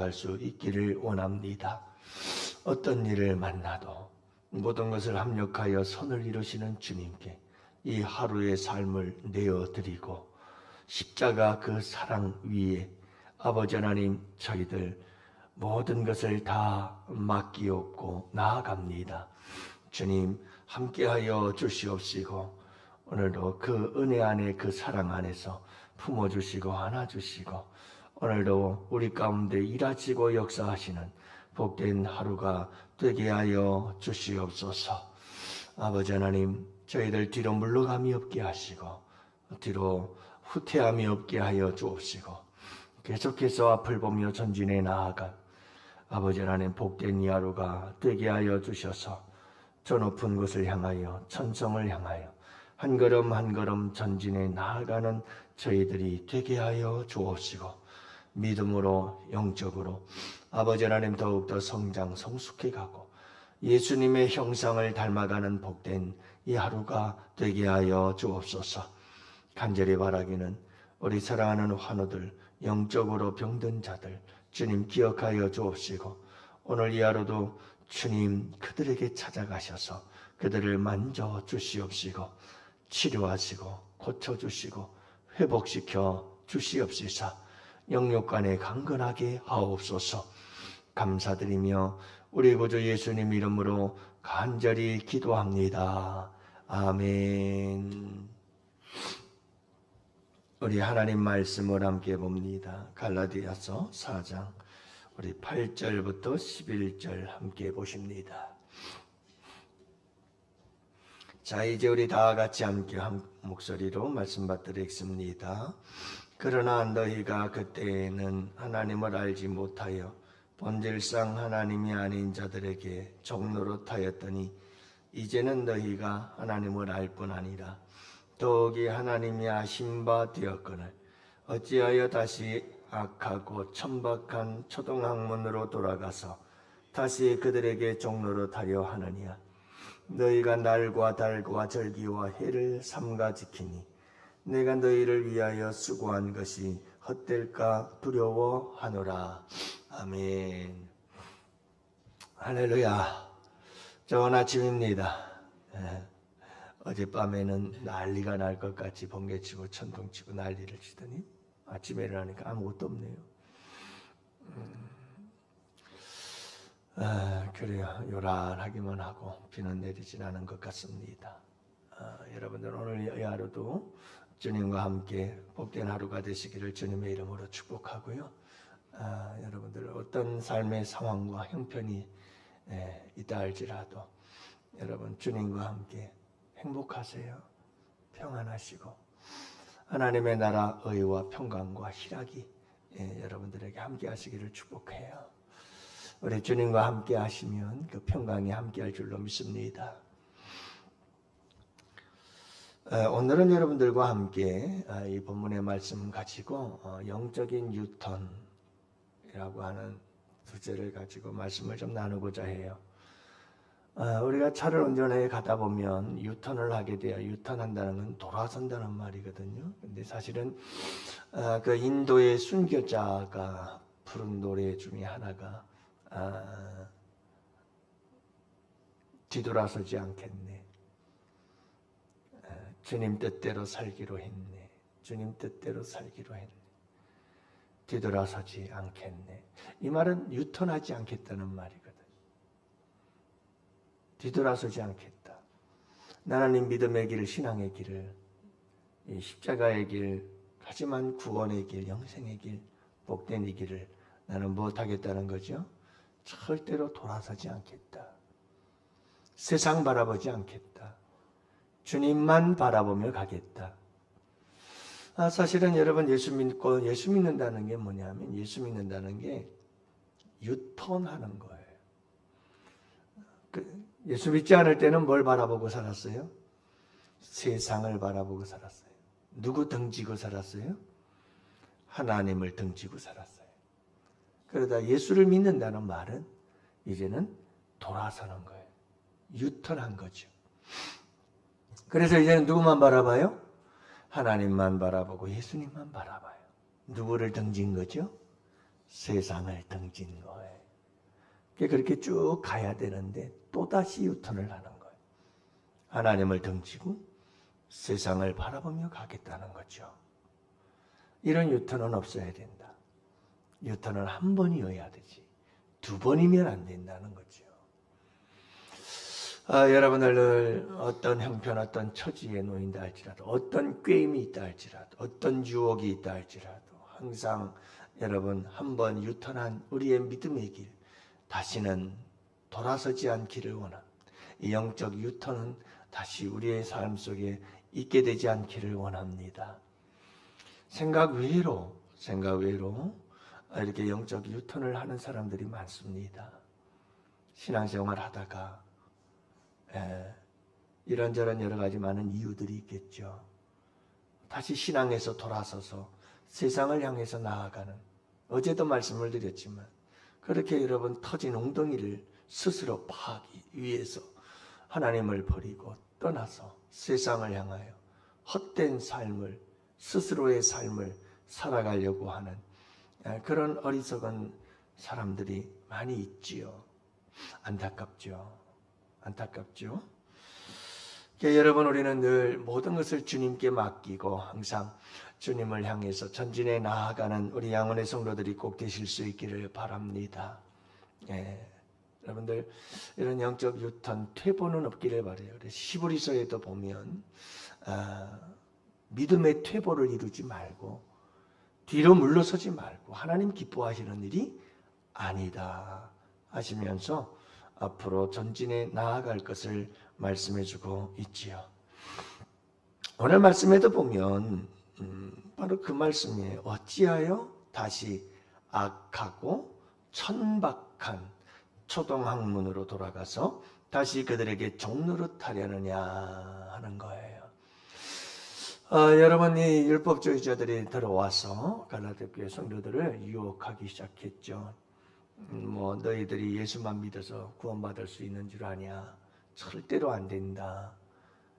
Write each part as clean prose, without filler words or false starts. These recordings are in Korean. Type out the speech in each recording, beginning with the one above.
살아갈 수 있기를 원합니다. 어떤 일을 만나도 모든 것을 합력하여 선을 이루시는 주님께 이 하루의 삶을 내어드리고 십자가 그 사랑 위에 아버지 하나님 저희들 모든 것을 다 맡기옵고 나아갑니다. 주님 함께하여 주시옵시고 오늘도 그 은혜 안에 그 사랑 안에서 품어주시고 안아주시고 오늘도 우리 가운데 일하시고 역사하시는 복된 하루가 되게 하여 주시옵소서. 아버지 하나님 저희들 뒤로 물러감이 없게 하시고 뒤로 후퇴함이 없게 하여 주옵시고 계속해서 앞을 보며 전진해 나아간 아버지 하나님 복된 이 하루가 되게 하여 주셔서 저 높은 곳을 향하여 천성을 향하여 한 걸음 한 걸음 전진해 나아가는 저희들이 되게 하여 주옵시고 믿음으로 영적으로 아버지 하나님 더욱더 성장 성숙해 가고 예수님의 형상을 닮아가는 복된 이 하루가 되게 하여 주옵소서. 간절히 바라기는 우리 사랑하는 환우들 영적으로 병든 자들 주님 기억하여 주옵시고 오늘 이 하루도 주님 그들에게 찾아가셔서 그들을 만져 주시옵시고 치료하시고 고쳐주시고 회복시켜 주시옵시사 영육간에 강건하게 하옵소서. 감사드리며 우리 구주 예수님 이름으로 간절히 기도합니다. 아멘. 우리 하나님 말씀을 함께 봅니다. 갈라디아서 4장 우리 8절부터 11절 함께 보십니다. 자, 이제 우리 다 같이 함께 한 목소리로 말씀 받드리겠습니다. 그러나 너희가 그때에는 하나님을 알지 못하여 본질상 하나님이 아닌 자들에게 종노릇하였더니 이제는 너희가 하나님을 알 뿐 아니라 더욱이 하나님이 아신 바 되었거늘 어찌하여 다시 악하고 천박한 초등학문으로 돌아가서 다시 그들에게 종노릇하려 하느냐. 너희가 날과 달과 절기와 해를 삼가 지키니 내가 너희를 위하여 수고한 것이 헛될까 두려워하노라. 아멘. 할렐루야. 좋은 아침입니다. 어젯밤에는 난리가 날 것 같이 번개치고 천둥치고 난리를 치더니 아침에 일어나니까 아무것도 없네요. 그래요. 요란하기만 하고 비는 내리진 않은 것 같습니다. 여러분들 오늘 이 하루도 주님과 함께 복된 하루가 되시기를 주님의 이름으로 축복하고요. 여러분들 어떤 삶의 상황과 형편이 있다 할지라도 여러분 주님과 함께 행복하세요. 평안하시고 하나님의 나라 의와 평강과 희락이 여러분들에게 함께 하시기를 축복해요. 우리 주님과 함께 하시면 그 평강이 함께 할 줄로 믿습니다. 오늘은 여러분들과 함께 이 본문의 말씀 가지고 영적인 유턴이라고 하는 주제를 가지고 말씀을 좀 나누고자 해요. 우리가 차를 운전해 가다 보면 유턴을 하게 돼요. 유턴한다는 건 돌아선다는 말이거든요. 근데 사실은 그 인도의 순교자가 부른 노래 중에 하나가 뒤돌아서지 않겠네. 주님 뜻대로 살기로 했네. 주님 뜻대로 살기로 했네. 뒤돌아서지 않겠네. 이 말은 유턴하지 않겠다는 말이거든. 뒤돌아서지 않겠다. 나는 이 믿음의 길, 신앙의 길을, 이 십자가의 길, 하지만 구원의 길, 영생의 길, 복된 이 길을 나는 무엇하겠다는 거죠? 절대로 돌아서지 않겠다. 세상 바라보지 않겠다. 주님만 바라보며 가겠다. 사실은 여러분 예수 믿는다는 게 뭐냐면 예수 믿는다는 게 유턴하는 거예요. 예수 믿지 않을 때는 뭘 바라보고 살았어요? 세상을 바라보고 살았어요. 누구 등지고 살았어요? 하나님을 등지고 살았어요. 그러다 예수를 믿는다는 말은 이제는 돌아서는 거예요. 유턴한 거죠. 그래서 이제는 누구만 바라봐요? 하나님만 바라보고 예수님만 바라봐요. 누구를 등진 거죠? 세상을 등진 거예요. 그렇게 쭉 가야 되는데 또다시 유턴을 하는 거예요. 하나님을 등지고 세상을 바라보며 가겠다는 거죠. 이런 유턴은 없어야 된다. 유턴은 한 번이어야 되지. 두 번이면 안 된다는 거죠. 여러분들 어떤 형편, 어떤 처지에 놓인다 할지라도, 어떤 꾀임이 있다 할지라도, 어떤 유혹이 있다 할지라도 항상 여러분 한번 유턴한 우리의 믿음의 길, 다시는 돌아서지 않기를 원합니다. 이 영적 유턴은 다시 우리의 삶 속에 있게 되지 않기를 원합니다. 생각 외로 이렇게 영적 유턴을 하는 사람들이 많습니다. 신앙생활 하다가 이런저런 여러 가지 많은 이유들이 있겠죠. 다시 신앙에서 돌아서서 세상을 향해서 나아가는, 어제도 말씀을 드렸지만 그렇게 여러분 터진 웅덩이를 스스로 파기 위해서 하나님을 버리고 떠나서 세상을 향하여 헛된 삶을, 스스로의 삶을 살아가려고 하는 그런 어리석은 사람들이 많이 있지요. 안타깝죠. 여러분, 우리는 늘 모든 것을 주님께 맡기고 항상 주님을 향해서 전진해 나아가는 우리 양원의 성도들이 꼭 되실 수 있기를 바랍니다. 여러분들 이런 영적 유턴, 퇴보는 없기를 바라요. 히브리서에도 보면 믿음의 퇴보를 이루지 말고 뒤로 물러서지 말고 하나님 기뻐하시는 일이 아니다 하시면서 앞으로 전진해 나아갈 것을 말씀해주고 있지요. 오늘 말씀에도 보면 바로 그 말씀이에요. 어찌하여 다시 악하고 천박한 초동학문으로 돌아가서 다시 그들에게 종노릇하려느냐 하는 거예요. 여러분, 이 율법주의자들이 들어와서 갈라디아 교회 성도들을 유혹하기 시작했죠. 너희들이 예수만 믿어서 구원받을 수 있는 줄 아냐? 절대로 안 된다.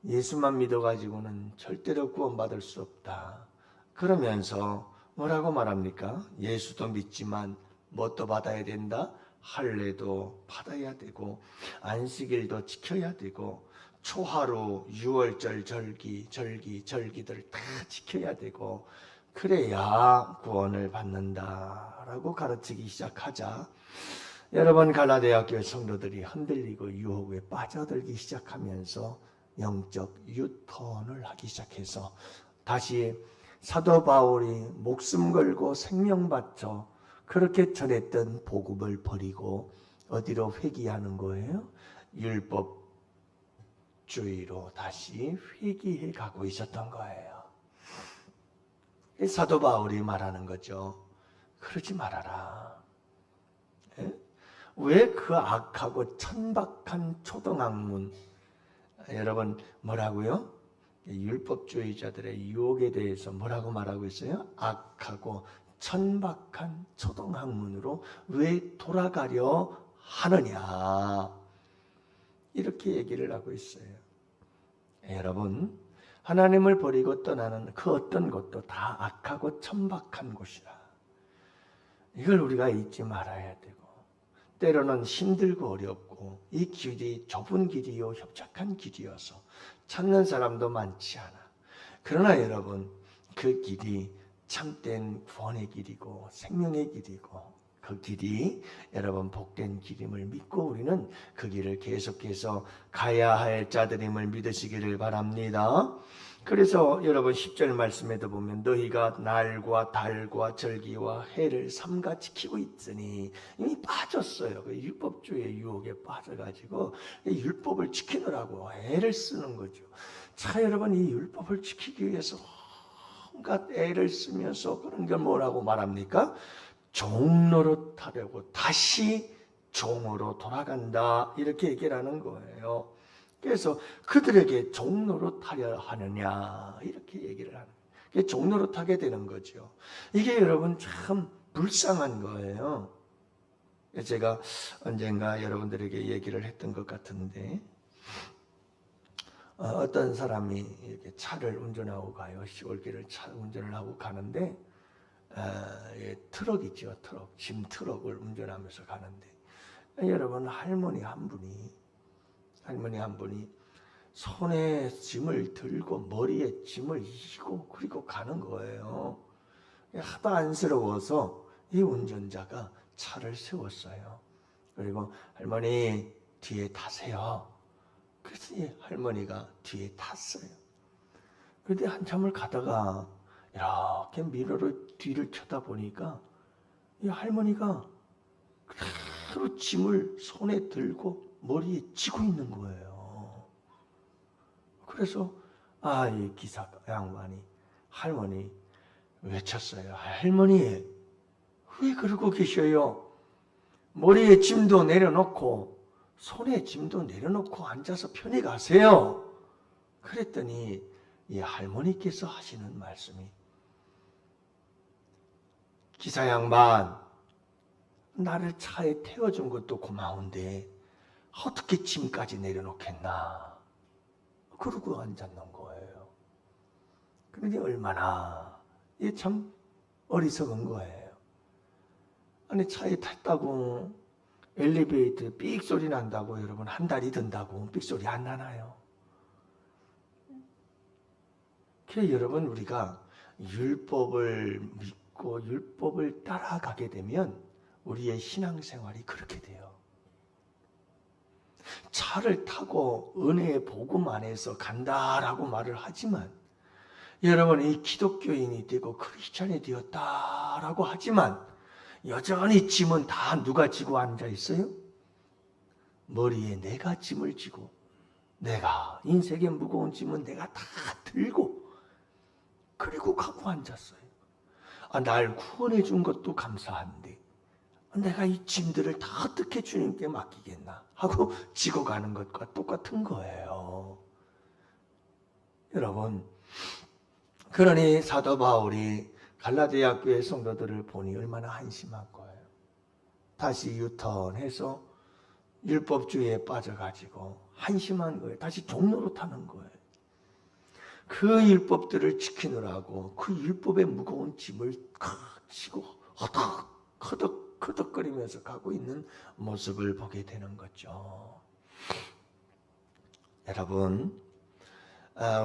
예수만 믿어가지고는 절대로 구원받을 수 없다. 그러면서 뭐라고 말합니까? 예수도 믿지만 뭣도 받아야 된다? 할례도 받아야 되고 안식일도 지켜야 되고 초하루, 유월절, 절기들을 다 지켜야 되고 그래야 구원을 받는다라고 가르치기 시작하자 여러분, 갈라디아 교회 성도들이 흔들리고 유혹에 빠져들기 시작하면서 영적 유턴을 하기 시작해서 다시 사도 바울이 목숨 걸고 생명 바쳐 그렇게 전했던 복음을 버리고 어디로 회귀하는 거예요? 율법주의로 다시 회귀해 가고 있었던 거예요. 사도 바울이 말하는 거죠. 그러지 말아라. 왜 그 악하고 천박한 초등학문, 여러분 뭐라고요? 율법주의자들의 유혹에 대해서 뭐라고 말하고 있어요? 악하고 천박한 초등학문으로 왜 돌아가려 하느냐, 이렇게 얘기를 하고 있어요. 여러분, 하나님을 버리고 떠나는 그 어떤 것도 다 악하고 천박한 곳이라. 이걸 우리가 잊지 말아야 되고, 때로는 힘들고 어렵고 이 길이 좁은 길이요 협착한 길이어서 찾는 사람도 많지 않아. 그러나 여러분, 그 길이 참된 구원의 길이고 생명의 길이고 그 길이 여러분 복된 길임을 믿고 우리는 그 길을 계속해서 가야 할 자들임을 믿으시기를 바랍니다. 그래서 여러분 10절 말씀에도 보면 너희가 날과 달과 절기와 해를 삼가 지키고 있으니, 이미 빠졌어요. 그 율법주의 유혹에 빠져가지고 율법을 지키느라고 애를 쓰는 거죠. 자, 여러분, 이 율법을 지키기 위해서 온갖 애를 쓰면서 그런 걸 뭐라고 말합니까? 종노릇하려고 다시 종으로 돌아간다, 이렇게 얘기를 하는 거예요. 그래서 그들에게 종노릇하려 하느냐, 이렇게 얘기를 하는 거예요. 종노릇하게 되는 거죠. 이게 여러분 참 불쌍한 거예요. 제가 언젠가 여러분들에게 얘기를 했던 것 같은데, 어떤 사람이 이렇게 차를 운전하고 가요. 시골길을 차 운전을 하고 가는데 트럭이죠. 트럭, 짐 트럭을 운전하면서 가는데 여러분 할머니 한 분이 손에 짐을 들고 머리에 짐을 이고 그리고 가는 거예요. 하도 안쓰러워서 이 운전자가 차를 세웠어요. 그리고 할머니 뒤에 타세요. 그래서 이 할머니가 뒤에 탔어요. 그런데 한참을 가다가 이렇게 미러로 뒤를 쳐다보니까 이 할머니가 그대로 짐을 손에 들고 머리에 지고 있는 거예요. 그래서 이 기사 양반이 할머니 외쳤어요. 할머니 왜 그러고 계셔요? 머리에 짐도 내려놓고 손에 짐도 내려놓고 앉아서 편히 가세요. 그랬더니 이 할머니께서 하시는 말씀이 기사 양반 나를 차에 태워준 것도 고마운데 어떻게 짐까지 내려놓겠나 그러고 앉았는 거예요. 그런데 얼마나 이게 참 어리석은 거예요. 아니 차에 탔다고 엘리베이터 삑 소리 난다고 여러분 한 달이 든다고 삑 소리 안 나나요? 그래서 여러분 우리가 율법을 믿고 율법을 따라가게 되면 우리의 신앙생활이 그렇게 돼요. 차를 타고 은혜의 복음 안에서 간다라고 말을 하지만 여러분이 기독교인이 되고 크리스찬이 되었다라고 하지만 여전히 짐은 다 누가 지고 앉아 있어요? 머리에 내가 짐을 지고 내가 인생의 무거운 짐은 내가 다 들고 그리고 가고 앉았어요. 날 구원해 준 것도 감사한데 내가 이 짐들을 다 어떻게 주님께 맡기겠나 하고 지고 가는 것과 똑같은 거예요. 여러분, 그러니 사도 바울이 갈라디아 교회 성도들을 보니 얼마나 한심한 거예요. 다시 유턴해서 율법주의에 빠져가지고 한심한 거예요. 다시 종로로 타는 거예요. 그 율법들을 지키느라고 그 율법의 무거운 짐을 지고 허덕허덕거리면서 가고 있는 모습을 보게 되는 거죠. 여러분,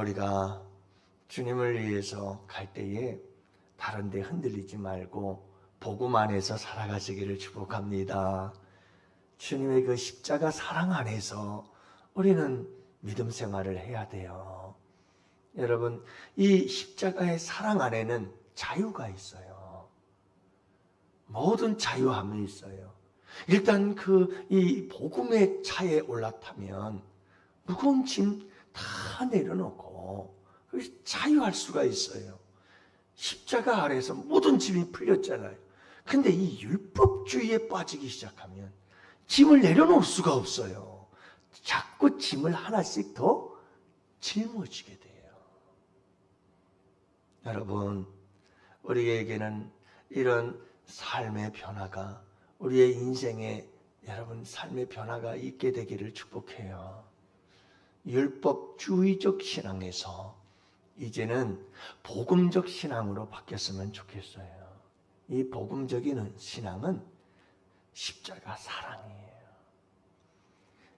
우리가 주님을 위해서 갈 때에 다른 데 흔들리지 말고 복음 안에서 살아가시기를 축복합니다. 주님의 그 십자가 사랑 안에서 우리는 믿음 생활을 해야 돼요. 여러분, 이 십자가의 사랑 안에는 자유가 있어요. 모든 자유함이 있어요. 일단 이 복음의 차에 올라타면 무거운 짐 다 내려놓고 자유할 수가 있어요. 십자가 아래에서 모든 짐이 풀렸잖아요. 근데 이 율법주의에 빠지기 시작하면 짐을 내려놓을 수가 없어요. 자꾸 짐을 하나씩 더 짊어지게 돼요. 여러분, 우리에게는 이런 삶의 변화가 우리의 인생에 여러분 삶의 변화가 있게 되기를 축복해요. 율법주의적 신앙에서 이제는 복음적 신앙으로 바뀌었으면 좋겠어요. 이 복음적인 신앙은 십자가 사랑이에요.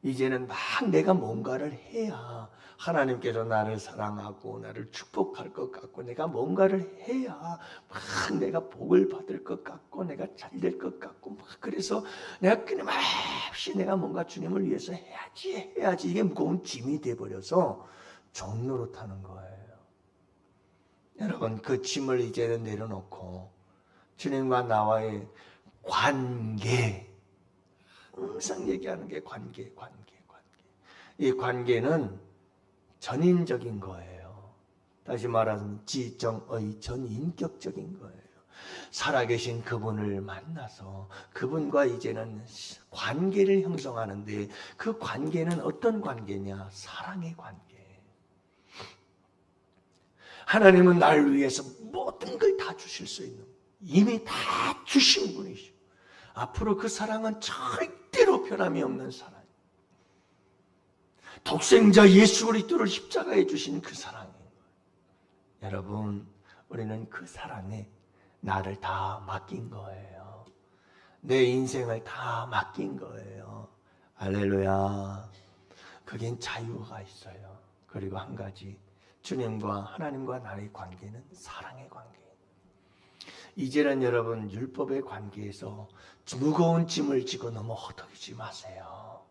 이제는 막 내가 뭔가를 해야 하나님께서 나를 사랑하고 나를 축복할 것 같고 내가 뭔가를 해야 막 내가 복을 받을 것 같고 내가 잘 될 것 같고 막 그래서 내가 끊임없이 내가 뭔가 주님을 위해서 해야지 이게 무거운 짐이 돼버려서 종로로 타는 거예요. 여러분 그 짐을 이제는 내려놓고 주님과 나와의 관계 항상 얘기하는 게 관계. 이 관계는 전인적인 거예요. 다시 말하면 지정의 전인격적인 거예요. 살아계신 그분을 만나서 그분과 이제는 관계를 형성하는데 그 관계는 어떤 관계냐? 사랑의 관계. 하나님은 나를 위해서 모든 걸 다 주실 수 있는 이미 다 주신 분이시오. 앞으로 그 사랑은 절대로 변함이 없는 사랑. 독생자 예수 그리스도를 십자가에 주신 그 사랑인 거예요. 여러분, 우리는 그 사랑에 나를 다 맡긴 거예요. 내 인생을 다 맡긴 거예요. 할렐루야. 그겐 자유가 있어요. 그리고 한 가지, 주님과 하나님과 나의 관계는 사랑의 관계예요. 이제는 여러분 율법의 관계에서 무거운 짐을 지고 너무 허덕이지 마세요.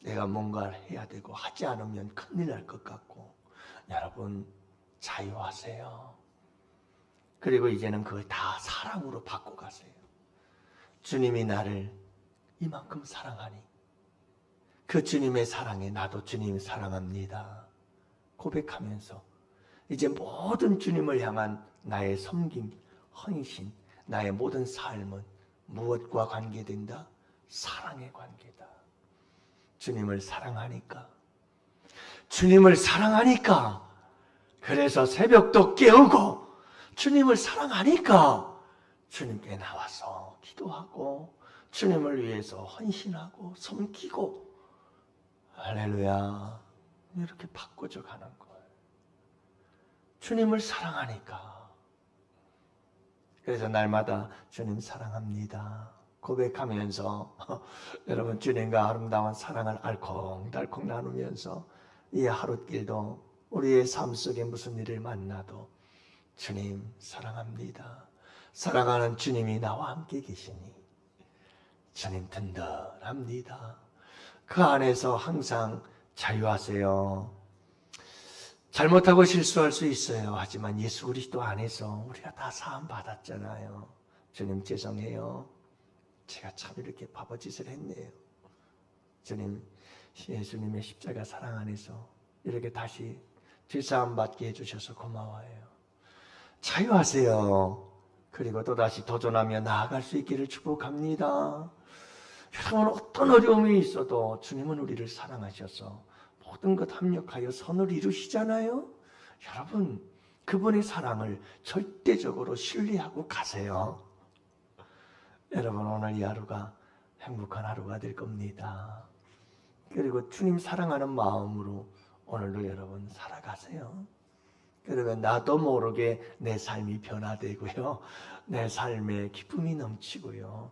내가 뭔가를 해야 되고 하지 않으면 큰일 날 것 같고, 여러분 자유하세요. 그리고 이제는 그걸 다 사랑으로 바꿔가세요. 주님이 나를 이만큼 사랑하니 그 주님의 사랑에 나도 주님 사랑합니다 고백하면서 이제 모든 주님을 향한 나의 섬김, 헌신, 나의 모든 삶은 무엇과 관계된다? 사랑의 관계다. 주님을 사랑하니까, 주님을 사랑하니까, 그래서 새벽도 깨우고 주님을 사랑하니까 주님께 나와서 기도하고 주님을 위해서 헌신하고 섬기고, 할렐루야, 이렇게 바꿔져 가는 거예요. 주님을 사랑하니까. 그래서 날마다 주님 사랑합니다 고백하면서 여러분 주님과 아름다운 사랑을 알콩달콩 나누면서 이 하루길도 우리의 삶 속에 무슨 일을 만나도 주님 사랑합니다. 사랑하는 주님이 나와 함께 계시니 주님 든든합니다. 그 안에서 항상 자유하세요. 잘못하고 실수할 수 있어요. 하지만 예수 그리스도 안에서 우리가 다 사함 받았잖아요. 주님 죄송해요. 제가 참 이렇게 바보짓을 했네요. 주님, 예수님의 십자가 사랑 안에서 이렇게 다시 죄사함 받게 해주셔서 고마워요. 자유하세요. 그리고 또다시 도전하며 나아갈 수 있기를 축복합니다. 여러분 어떤 어려움이 있어도 주님은 우리를 사랑하셔서 모든 것 합력하여 선을 이루시잖아요. 여러분 그분의 사랑을 절대적으로 신뢰하고 가세요. 여러분 오늘 이 하루가 행복한 하루가 될 겁니다. 그리고 주님 사랑하는 마음으로 오늘도 여러분 살아가세요. 그러면 나도 모르게 내 삶이 변화되고요, 내 삶에 기쁨이 넘치고요,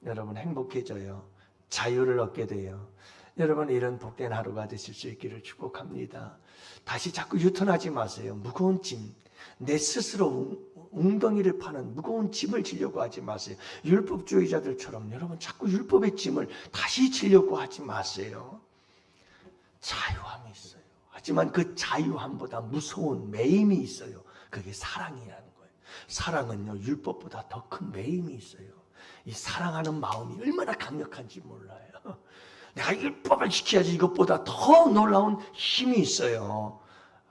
여러분 행복해져요. 자유를 얻게 돼요. 여러분 이런 복된 하루가 되실 수 있기를 축복합니다. 다시 자꾸 유턴하지 마세요. 무거운 짐, 내 스스로 웅덩이를 파는 무거운 짐을 지려고 하지 마세요. 율법주의자들처럼 여러분 자꾸 율법의 짐을 다시 지려고 하지 마세요. 자유함이 있어요. 하지만 그 자유함보다 무서운 매임이 있어요. 그게 사랑이라는 거예요. 사랑은요 율법보다 더 큰 매임이 있어요. 이 사랑하는 마음이 얼마나 강력한지 몰라요. 내가 율법을 지켜야지, 이것보다 더 놀라운 힘이 있어요.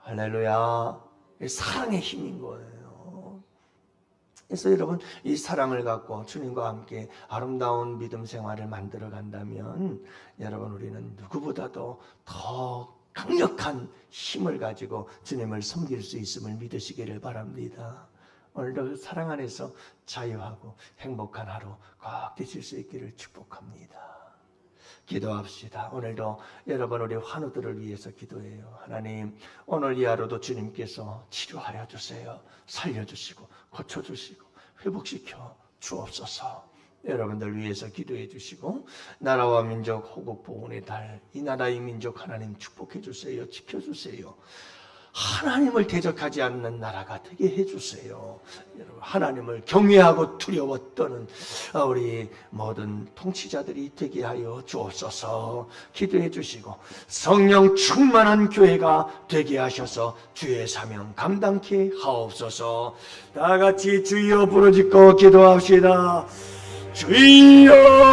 할렐루야. 사랑의 힘인 거예요. 그래서 여러분 이 사랑을 갖고 주님과 함께 아름다운 믿음 생활을 만들어 간다면 여러분 우리는 누구보다도 더 강력한 힘을 가지고 주님을 섬길 수 있음을 믿으시기를 바랍니다. 오늘도 사랑 안에서 자유하고 행복한 하루 꼭 되실 수 있기를 축복합니다. 기도합시다. 오늘도 여러분 우리 환우들을 위해서 기도해요. 하나님 오늘 이 하루도 주님께서 치료하여 주세요. 살려주시고 고쳐주시고 회복시켜 주옵소서. 여러분들 위해서 기도해 주시고 나라와 민족 호국 보훈의 달, 이 나라의 민족 하나님 축복해 주세요. 지켜주세요. 하나님을 대적하지 않는 나라가 되게 해주세요. 하나님을 경외하고 두려워 떠는 우리 모든 통치자들이 되게 하여 주옵소서. 기도해 주시고 성령 충만한 교회가 되게 하셔서 주의 사명 감당케 하옵소서. 다 같이 주여 부르짖고 기도합시다. 주여.